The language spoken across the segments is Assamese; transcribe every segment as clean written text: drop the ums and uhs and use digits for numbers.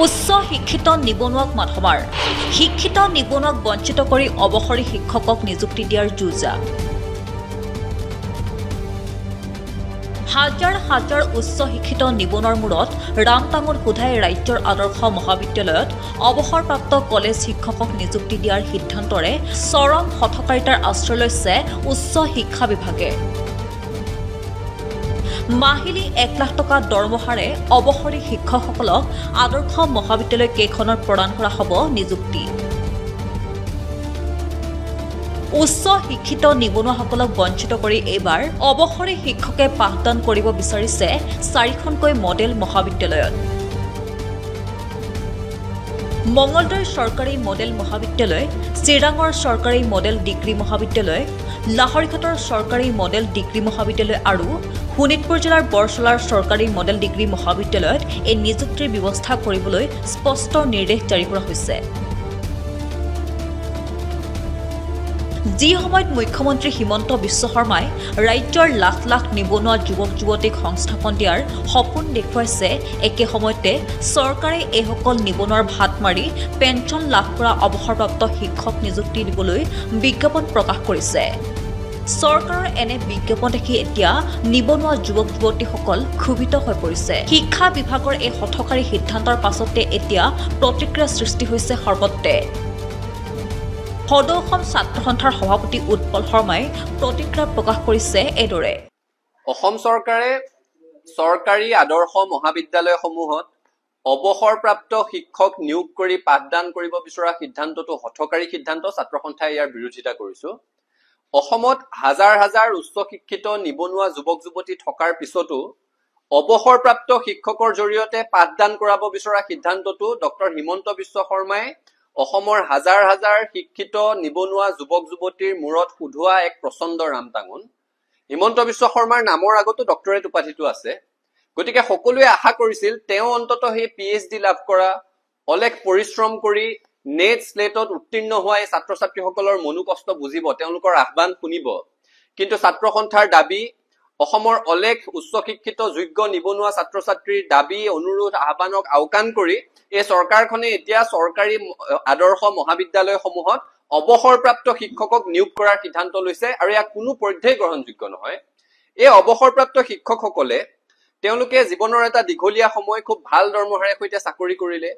উচ্চ শিক্ষিত নিবনুৱাক মাধমাৰ শিক্ষিত নিবনুৱাক বঞ্চিত কৰি অৱসৰী শিক্ষকক নিযুক্তি দিয়াৰ যুঁজা হাজাৰ হাজাৰ উচ্চ শিক্ষিত নিবনুৱাৰ মূৰত ৰামটাঙোন সোধাই ৰাজ্যৰ আদৰ্শ মহাবিদ্যালয়ত অৱসৰপ্ৰাপ্ত কলেজ শিক্ষকক নিযুক্তি দিয়াৰ সিদ্ধান্তৰে চৰম হঠকাৰিতাৰ আশ্ৰয় লৈছে উচ্চ শিক্ষা বিভাগে মাহিলী 1 লাখ টকা দৰমহাৰে অৱসৰী শিক্ষকসকলক আদৰ্শ মহাবিদ্যালয় কেইখনৰ প্ৰদান কৰা হ'ব নিযুক্তি উচ্চ শিক্ষিত নিবনুৱাসকলক বঞ্চিত কৰি এইবাৰ অৱসৰী শিক্ষকে পাঠদান কৰিব বিচাৰিছে 4খনকৈ মডেল মহাবিদ্যালয়ত মঙ্গলদৈ চৰকাৰী মডেল মহাবিদ্যালয় চিৰাঙৰ চৰকাৰী মডেল ডিগ্ৰী মহাবিদ্যালয় লাহৰীঘাটৰ চৰকাৰী মডেল ডিগ্ৰী মহাবিদ্যালয় আৰু শোণিতপুৰ জিলাৰ বৰচলাৰ চৰকাৰী মডেল ডিগ্ৰী মহাবিদ্যালয়ত এই নিযুক্তিৰ ব্যৱস্থা কৰিবলৈ স্পষ্ট নিৰ্দেশ জাৰি কৰা হৈছে যি সময়ত মুখ্যমন্ত্ৰী হিমন্ত বিশ্ব শৰ্মাই ৰাজ্যৰ লাখ লাখ নিবনুৱা যুৱক যুৱতীক সংস্থাপন দিয়াৰ সপোন দেখুৱাইছে একে সময়তে চৰকাৰে এইসকল নিবনুৱাৰ ভাত মাৰি পেঞ্চন লাভ কৰা অৱসৰপ্ৰাপ্ত শিক্ষক নিযুক্তি দিবলৈ বিজ্ঞাপন প্ৰকাশ কৰিছে চৰকাৰৰ এনে বিজ্ঞাপন দেখি এতিয়া নিবনুৱা যুৱক যুৱতীসকল ক্ষোভিত হৈ পৰিছে শিক্ষা বিভাগৰ এই হঠকাৰী সিদ্ধান্তৰ পাছতে এতিয়া প্ৰতিক্ৰিয়া সৃষ্টি হৈছে সৰ্বত্ৰে সদৌ অসম ছাত্ৰ সন্থাৰ সভাপতি উৎপল শৰ্মাই প্ৰতিক্ৰিয়া প্ৰকাশ কৰিছে এদৰে অসম চৰকাৰে চৰকাৰী আদৰ্শ মহাবিদ্যালয়সমূহত অৱসৰপ্ৰাপ্ত শিক্ষক নিয়োগ কৰি পাঠদান কৰিব বিচৰা সিদ্ধান্তটো হঠকাৰী সিদ্ধান্ত ছাত্ৰ সন্থাই ইয়াৰ বিৰোধিতা কৰিছো অসমত হাজাৰ হাজাৰ উচ্চ শিক্ষিত নিবনুৱা যুৱক যুৱতী থকাৰ পিছতো অৱসৰপ্ৰাপ্ত শিক্ষকৰ জৰিয়তে পাঠদান কৰাব বিচৰা সিদ্ধান্তটো ডক্টৰ হিমন্ত বিশ্ব শৰ্মাই অসমৰ হাজাৰ হাজাৰ শিক্ষিত নিবনুৱা যুৱক যুৱতীৰ মূৰত উধোৱা এক প্ৰচণ্ড ৰামটাঙোন হিমন্ত বিশ্ব শৰ্মাৰ নামৰ আগতো ডক্টৰেট উপাধিটো আছে গতিকে সকলোৱে আশা কৰিছিল তেওঁ অন্ততঃ সেই PhD লাভ কৰা অলেখ পৰিশ্ৰম কৰি নেট স্লেটত উত্তীৰ্ণ হোৱা এই ছাত্ৰ ছাত্ৰীসকলৰ মনোকষ্ট বুজিব তেওঁলোকৰ আহ্বান শুনিব কিন্তু ছাত্ৰ সন্থাৰ দাবী অসমৰ অলেখ উচ্চ শিক্ষিত যোগ্য নিবনুৱা ছাত্ৰ ছাত্ৰীৰ দাবী অনুৰোধ আহ্বানক আওকাণ কৰি এই চৰকাৰখনে এতিয়া চৰকাৰী আদৰ্শ মহাবিদ্যালয়সমূহত অৱসৰপ্ৰাপ্ত শিক্ষকক নিয়োগ কৰাৰ সিদ্ধান্ত লৈছে আৰু ইয়াক কোনো পৰ্যায়ে গ্ৰহণযোগ্য নহয় এই অৱসৰপ্ৰাপ্ত শিক্ষকসকলে তেওঁলোকে জীৱনৰ এটা দীঘলীয়া সময় খুব ভাল দৰমহাৰে সৈতে চাকৰি কৰিলে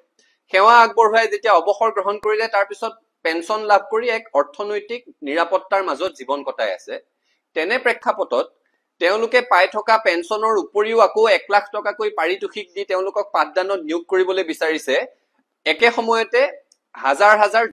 সেৱা আগবঢ়াই যেতিয়া অৱসৰ গ্ৰহণ কৰিলে তাৰ পিছত পেঞ্চন লাভ কৰি এক অৰ্থনৈতিক নিৰাপত্তাৰ মাজত জীৱন কটাই আছে তেনে প্ৰেক্ষাপটত তেওঁলোকে পাই থকা পেঞ্চনৰ উপৰিও আকৌ 1 লাখ টকাকৈ পাৰিতোষিক দি তেওঁলোকক পাঠদানত নিয়োগ কৰিবলৈ বিচাৰিছে একে সময়তে হাজাৰ হাজাৰ